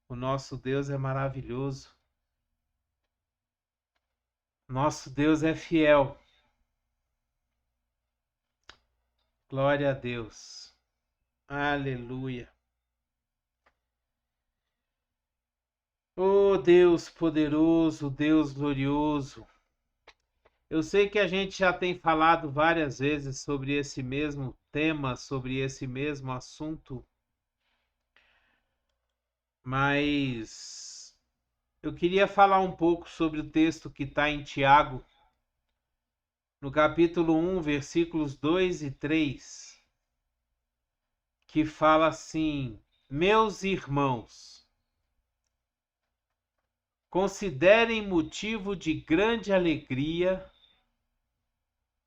O nosso Deus é maravilhoso. Nosso Deus é fiel. Glória a Deus. Aleluia. Oh Deus poderoso, Deus glorioso. Eu sei que a gente já tem falado várias vezes sobre esse mesmo tema, sobre esse mesmo assunto, mas eu queria falar um pouco sobre o texto que está em Tiago, no capítulo 1, versículos 2 e 3, que fala assim: Meus irmãos, considerem motivo de grande alegria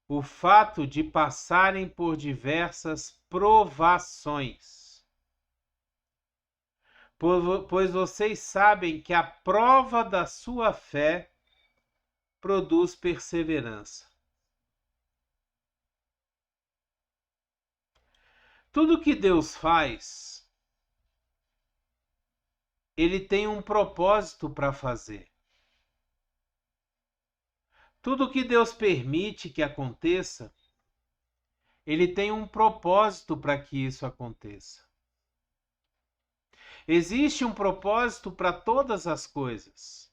o fato de passarem por diversas provações, pois vocês sabem que a prova da sua fé produz perseverança. Tudo que Deus faz, Ele tem um propósito para fazer. Tudo que Deus permite que aconteça, Ele tem um propósito para que isso aconteça. Existe um propósito para todas as coisas.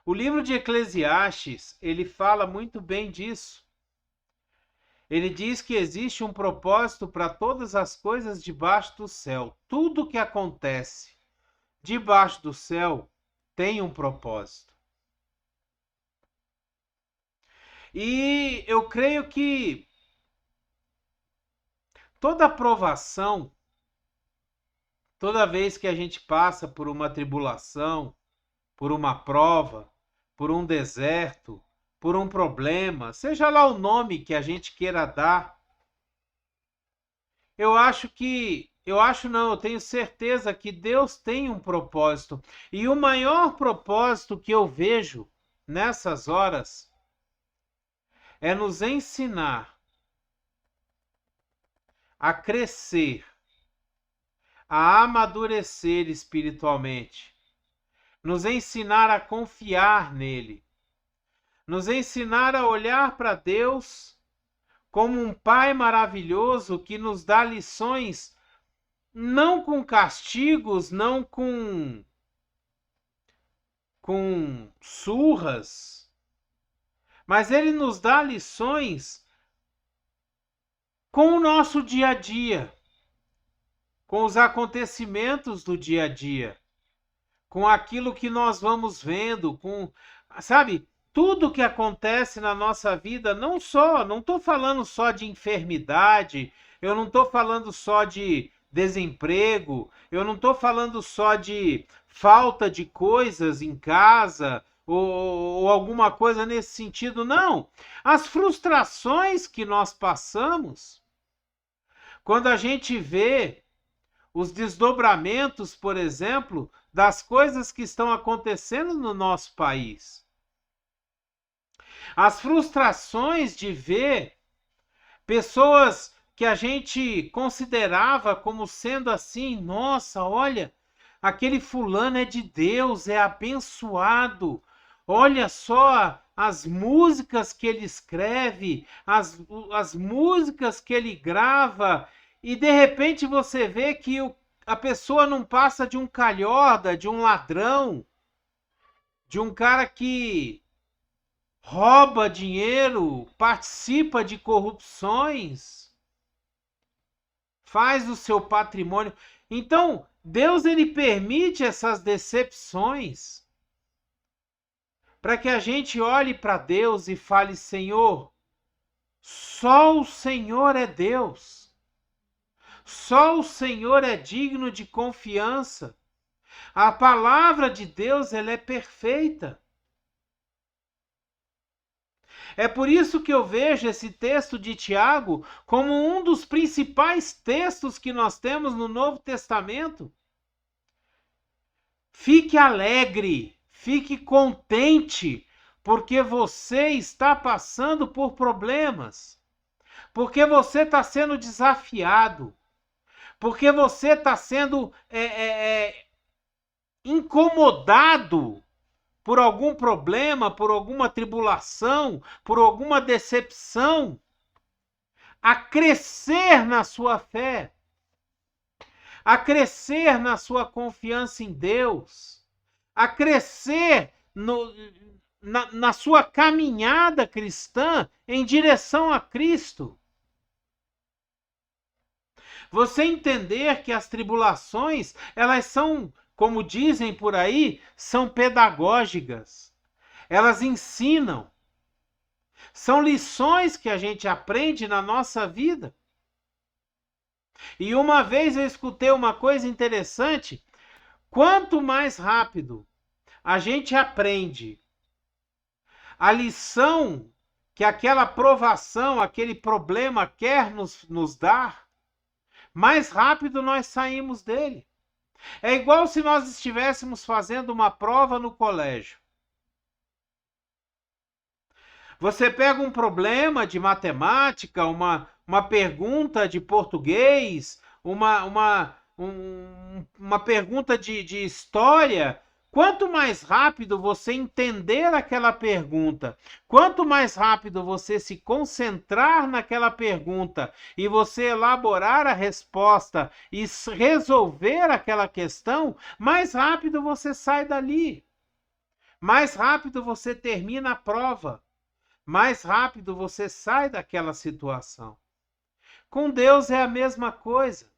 O livro de Eclesiastes, ele fala muito bem disso. Ele diz que existe um propósito para todas as coisas debaixo do céu. Tudo que acontece debaixo do céu tem um propósito. E eu creio que toda provação, toda vez que a gente passa por uma tribulação, por uma prova, por um deserto, por um problema, seja lá o nome que a gente queira dar, eu tenho certeza que Deus tem um propósito. E o maior propósito que eu vejo nessas horas é nos ensinar a crescer, a amadurecer espiritualmente, nos ensinar a confiar nele, nos ensinar a olhar para Deus como um Pai maravilhoso que nos dá lições, não com castigos, não com surras, mas Ele nos dá lições com o nosso dia a dia, com os acontecimentos do dia a dia, com aquilo que nós vamos vendo, sabe, tudo que acontece na nossa vida, não estou falando só de enfermidade, eu não estou falando só de desemprego, eu não estou falando só de falta de coisas em casa ou alguma coisa nesse sentido, não. As frustrações que nós passamos, quando a gente vê os desdobramentos, por exemplo, das coisas que estão acontecendo no nosso país. As frustrações de ver pessoas que a gente considerava como sendo assim, nossa, olha, aquele fulano é de Deus, é abençoado. Olha só as músicas que ele escreve, as músicas que ele grava, e de repente você vê que a pessoa não passa de um calhorda, de um ladrão, de um cara que rouba dinheiro, participa de corrupções, faz o seu patrimônio. Então, Deus ele permite essas decepções para que a gente olhe para Deus e fale: Senhor, só o Senhor é Deus. Só o Senhor é digno de confiança. A palavra de Deus ela é perfeita. É por isso que eu vejo esse texto de Tiago como um dos principais textos que nós temos no Novo Testamento. Fique alegre, fique contente, porque você está passando por problemas, porque você está sendo desafiado, porque você está sendo incomodado por algum problema, por alguma tribulação, por alguma decepção, a crescer na sua fé, a crescer na sua confiança em Deus, a crescer na sua caminhada cristã em direção a Cristo. Você entender que as tribulações, elas são, como dizem por aí, são pedagógicas. Elas ensinam. São lições que a gente aprende na nossa vida. E uma vez eu escutei uma coisa interessante: quanto mais rápido a gente aprende a lição que aquela provação, aquele problema quer nos dar, mais rápido nós saímos dele. É igual se nós estivéssemos fazendo uma prova no colégio. Você pega um problema de matemática, uma pergunta de português, uma pergunta de história. Quanto mais rápido você entender aquela pergunta, quanto mais rápido você se concentrar naquela pergunta e você elaborar a resposta e resolver aquela questão, mais rápido você sai dali. Mais rápido você termina a prova. Mais rápido você sai daquela situação. Com Deus é a mesma coisa.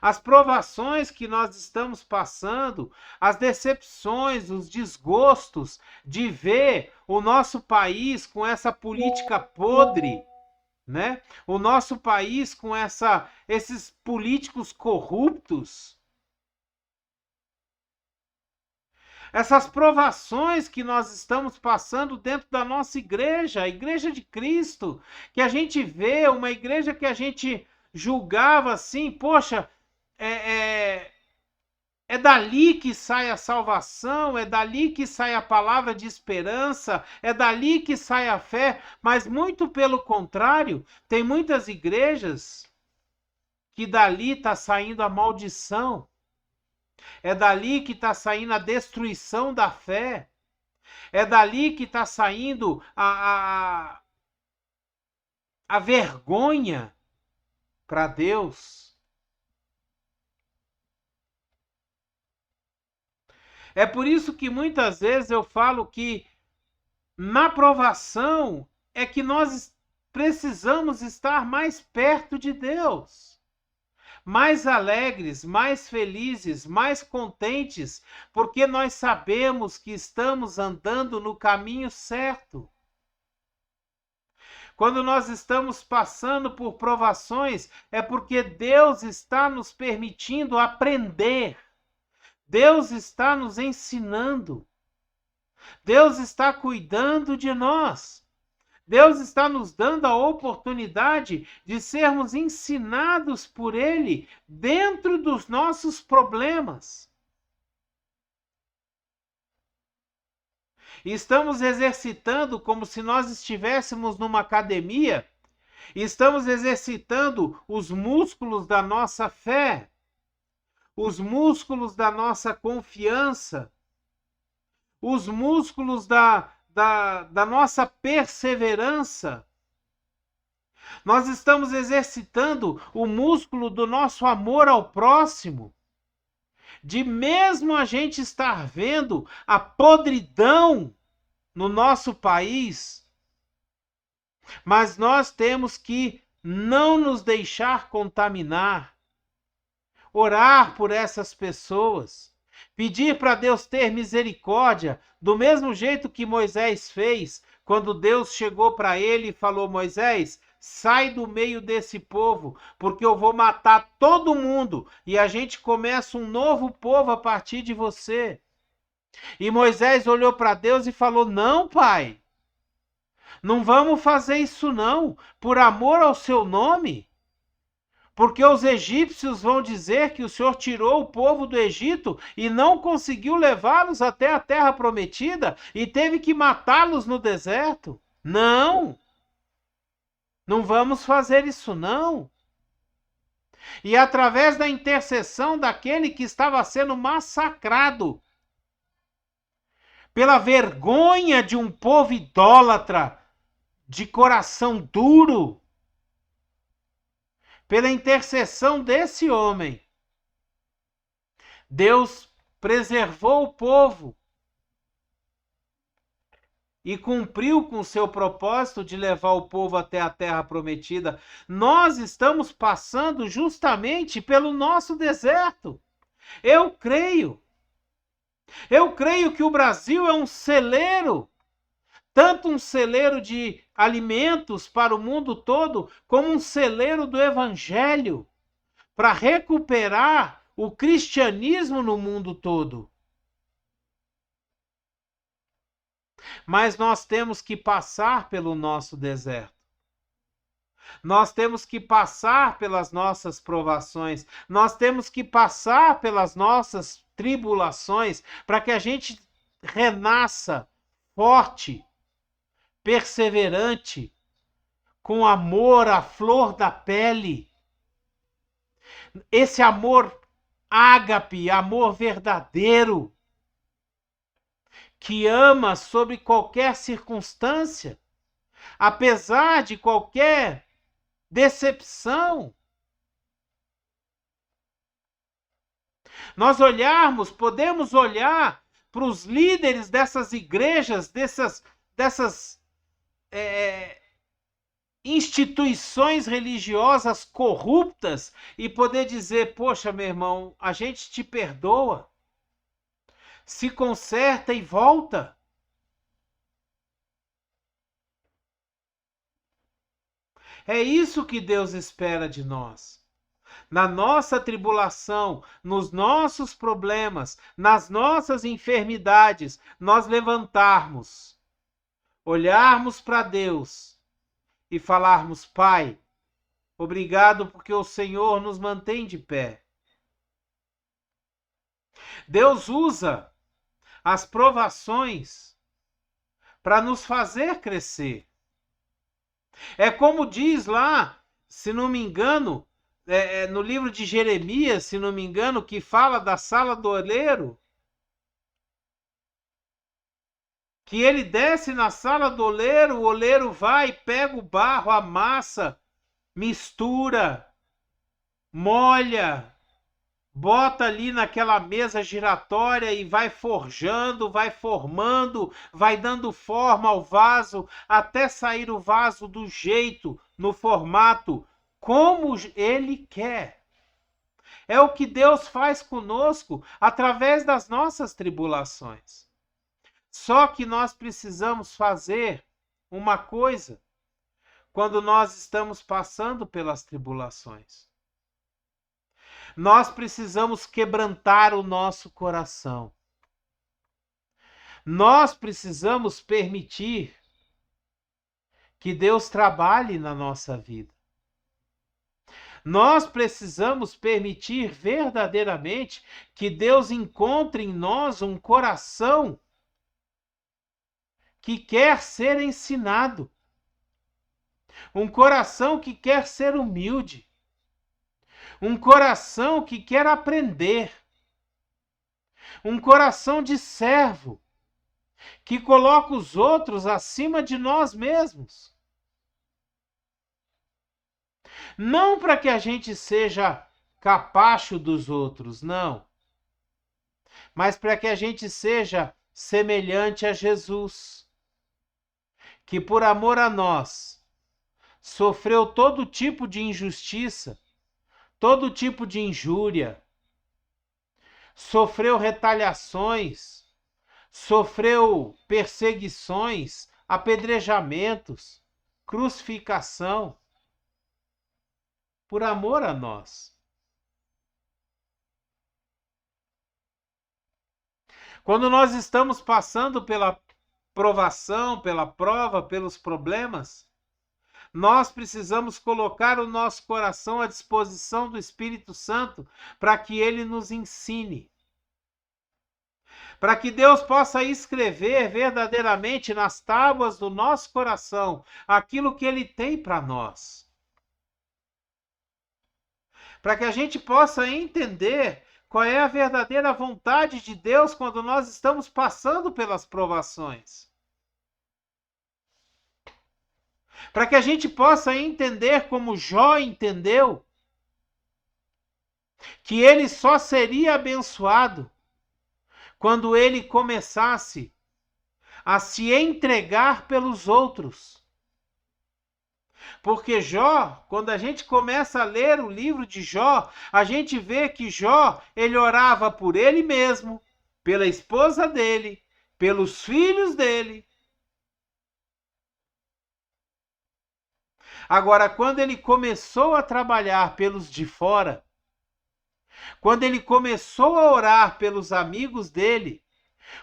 As provações que nós estamos passando, as decepções, os desgostos de ver o nosso país com essa política podre, né? O nosso país com esses políticos corruptos. Essas provações que nós estamos passando dentro da nossa igreja, a igreja de Cristo, que a gente vê, uma igreja que a gente julgava assim, poxa, é dali que sai a salvação, é dali que sai a palavra de esperança, é dali que sai a fé, mas muito pelo contrário, tem muitas igrejas que dali está saindo a maldição. É dali que está saindo a destruição da fé. É dali que está saindo a vergonha para Deus. É por isso que muitas vezes eu falo que na provação é que nós precisamos estar mais perto de Deus. Mais alegres, mais felizes, mais contentes, porque nós sabemos que estamos andando no caminho certo. Quando nós estamos passando por provações, é porque Deus está nos permitindo aprender. Deus está nos ensinando. Deus está cuidando de nós. Deus está nos dando a oportunidade de sermos ensinados por Ele dentro dos nossos problemas. E estamos exercitando como se nós estivéssemos numa academia, estamos exercitando os músculos da nossa fé, os músculos da nossa confiança, os músculos da nossa perseverança. Nós estamos exercitando o músculo do nosso amor ao próximo, de mesmo a gente estar vendo a podridão no nosso país, mas nós temos que não nos deixar contaminar, orar por essas pessoas, pedir para Deus ter misericórdia, do mesmo jeito que Moisés fez, quando Deus chegou para ele e falou: Moisés, sai do meio desse povo, porque eu vou matar todo mundo, e a gente começa um novo povo a partir de você. E Moisés olhou para Deus e falou: não, pai, não vamos fazer isso não, por amor ao seu nome. Porque os egípcios vão dizer que o Senhor tirou o povo do Egito e não conseguiu levá-los até a terra prometida e teve que matá-los no deserto. Não! Não vamos fazer isso não. E através da intercessão daquele que estava sendo massacrado pela vergonha de um povo idólatra, de coração duro, pela intercessão desse homem, Deus preservou o povo e cumpriu com o seu propósito de levar o povo até a terra prometida. Nós estamos passando justamente pelo nosso deserto. Eu creio que o Brasil é um celeiro, tanto um celeiro de alimentos para o mundo todo, como um celeiro do evangelho, para recuperar o cristianismo no mundo todo. Mas nós temos que passar pelo nosso deserto. Nós temos que passar pelas nossas provações. Nós temos que passar pelas nossas tribulações para que a gente renasça forte, perseverante, com amor à flor da pele. Esse amor ágape, amor verdadeiro, que ama sob qualquer circunstância, apesar de qualquer decepção. Nós podemos olhar para os líderes dessas igrejas, dessas instituições religiosas corruptas e poder dizer: poxa, meu irmão, a gente te perdoa, se conserta e volta. É isso que Deus espera de nós. Na nossa tribulação, nos nossos problemas, nas nossas enfermidades, nós levantarmos, olharmos para Deus e falarmos: Pai, obrigado porque o Senhor nos mantém de pé. Deus usa as provações para nos fazer crescer. É como diz lá, se não me engano, no livro de Jeremias, se não me engano, que fala da sala do oleiro, que ele desce na sala do oleiro, o oleiro vai, pega o barro, amassa, mistura, molha, bota ali naquela mesa giratória e vai forjando, vai formando, vai dando forma ao vaso, até sair o vaso do jeito, no formato, como ele quer. É o que Deus faz conosco através das nossas tribulações. Só que nós precisamos fazer uma coisa quando nós estamos passando pelas tribulações. Nós precisamos quebrantar o nosso coração. Nós precisamos permitir que Deus trabalhe na nossa vida. Nós precisamos permitir verdadeiramente que Deus encontre em nós um coração que quer ser ensinado. Um coração que quer ser humilde. Um coração que quer aprender. Um coração de servo, que coloca os outros acima de nós mesmos. Não para que a gente seja capacho dos outros, não. Mas para que a gente seja semelhante a Jesus, que por amor a nós sofreu todo tipo de injustiça, todo tipo de injúria, sofreu retaliações, sofreu perseguições, apedrejamentos, crucificação, por amor a nós. Quando nós estamos passando pela provação, pela prova, pelos problemas, nós precisamos colocar o nosso coração à disposição do Espírito Santo para que ele nos ensine. Para que Deus possa escrever verdadeiramente nas tábuas do nosso coração aquilo que ele tem para nós. para que a gente possa entender qual é a verdadeira vontade de Deus quando nós estamos passando pelas provações. Para que a gente possa entender como Jó entendeu que ele só seria abençoado quando ele começasse a se entregar pelos outros. Porque Jó, quando a gente começa a ler o livro de Jó, a gente vê que Jó, ele orava por ele mesmo, pela esposa dele, pelos filhos dele. Agora, quando ele começou a trabalhar pelos de fora, quando ele começou a orar pelos amigos dele,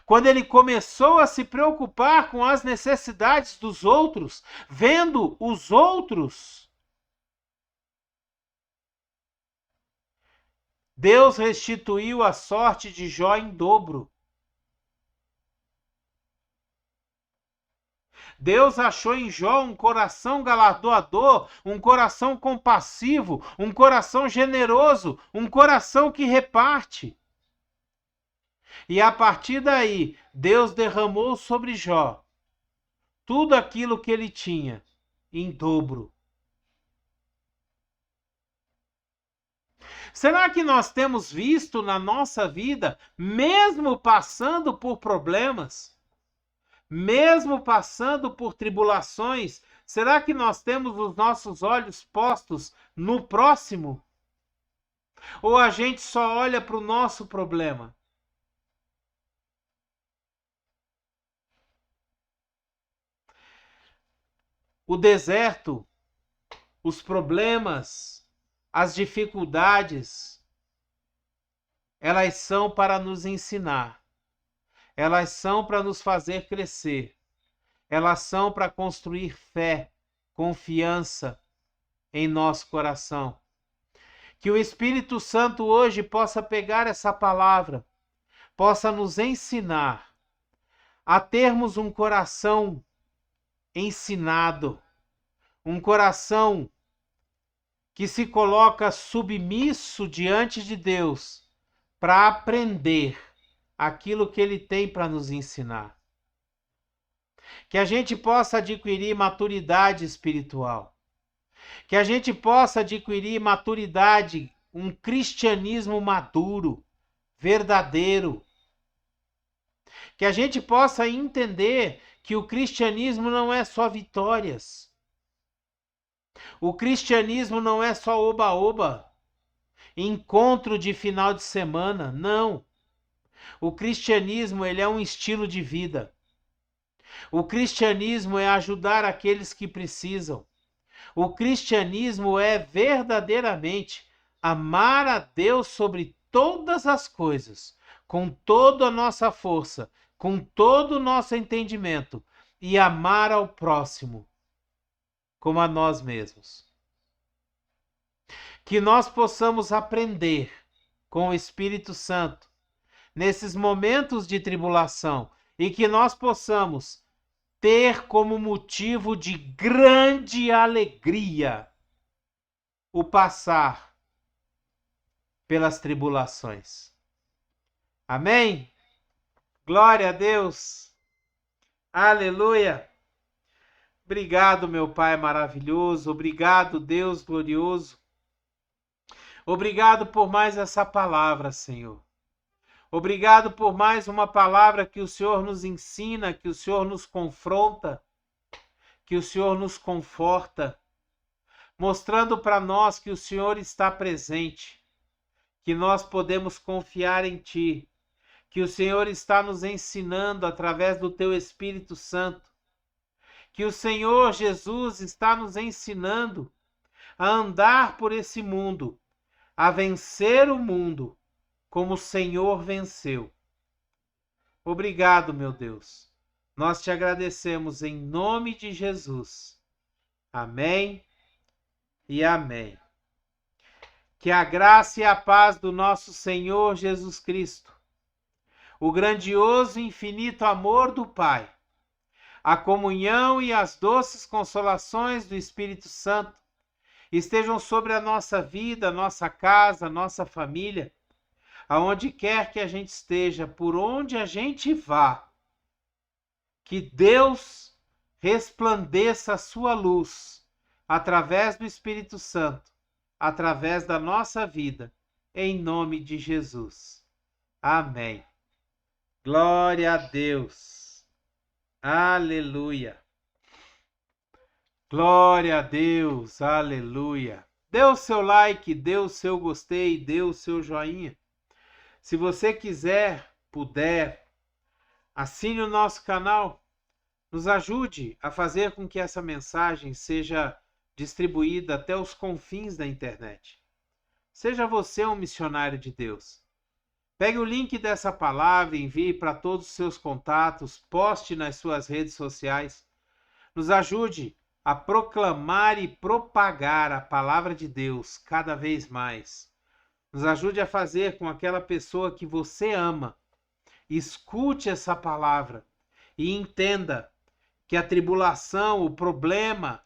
quando ele começou a se preocupar com as necessidades dos outros, vendo os outros, Deus restituiu a sorte de Jó em dobro. Deus achou em Jó um coração galardoador, um coração compassivo, um coração generoso, um coração que reparte. E a partir daí, Deus derramou sobre Jó tudo aquilo que ele tinha em dobro. Será que nós temos visto na nossa vida, mesmo passando por problemas, mesmo passando por tribulações, será que nós temos os nossos olhos postos no próximo? Ou a gente só olha para o nosso problema? O deserto, os problemas, as dificuldades, elas são para nos ensinar. Elas são para nos fazer crescer. Elas são para construir fé, confiança em nosso coração. Que o Espírito Santo hoje possa pegar essa palavra, possa nos ensinar a termos um coração ensinado, um coração que se coloca submisso diante de Deus para aprender aquilo que Ele tem para nos ensinar. Que a gente possa adquirir maturidade espiritual. Que a gente possa adquirir maturidade, um cristianismo maduro, verdadeiro. Que a gente possa entender que o cristianismo não é só vitórias. O cristianismo não é só oba-oba, encontro de final de semana, não. O cristianismo, ele é um estilo de vida. O cristianismo é ajudar aqueles que precisam. O cristianismo é verdadeiramente amar a Deus sobre todas as coisas, com toda a nossa força, com todo o nosso entendimento, e amar ao próximo como a nós mesmos. Que nós possamos aprender com o Espírito Santo nesses momentos de tribulação e que nós possamos ter como motivo de grande alegria o passar pelas tribulações. Amém? Glória a Deus. Aleluia. Obrigado, meu Pai maravilhoso. Obrigado, Deus glorioso. Obrigado por mais essa palavra, Senhor. Obrigado por mais uma palavra que o Senhor nos ensina, que o Senhor nos confronta, que o Senhor nos conforta, mostrando para nós que o Senhor está presente, que nós podemos confiar em Ti, que o Senhor está nos ensinando através do Teu Espírito Santo, que o Senhor Jesus está nos ensinando a andar por esse mundo, a vencer o mundo, como o Senhor venceu. Obrigado, meu Deus. Nós te agradecemos em nome de Jesus. Amém e amém. Que a graça e a paz do nosso Senhor Jesus Cristo, o grandioso e infinito amor do Pai, a comunhão e as doces consolações do Espírito Santo estejam sobre a nossa vida, a nossa casa, a nossa família, aonde quer que a gente esteja, por onde a gente vá, que Deus resplandeça a sua luz através do Espírito Santo, através da nossa vida, em nome de Jesus. Amém. Glória a Deus. Aleluia. Glória a Deus. Aleluia. Dê o seu like, dê o seu gostei, dê o seu joinha. Se você quiser, puder, assine o nosso canal. Nos ajude a fazer com que essa mensagem seja distribuída até os confins da internet. Seja você um missionário de Deus. Pegue o link dessa palavra, envie para todos os seus contatos, poste nas suas redes sociais. Nos ajude a proclamar e propagar a palavra de Deus cada vez mais. Nos ajude a fazer com aquela pessoa que você ama. Escute essa palavra e entenda que a tribulação, o problema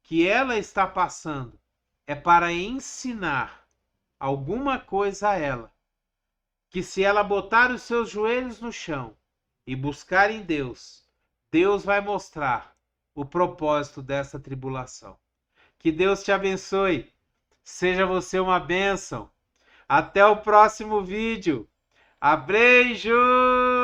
que ela está passando é para ensinar alguma coisa a ela. Que se ela botar os seus joelhos no chão e buscar em Deus, Deus vai mostrar o propósito dessa tribulação. Que Deus te abençoe. Seja você uma bênção. Até o próximo vídeo. Abreijos!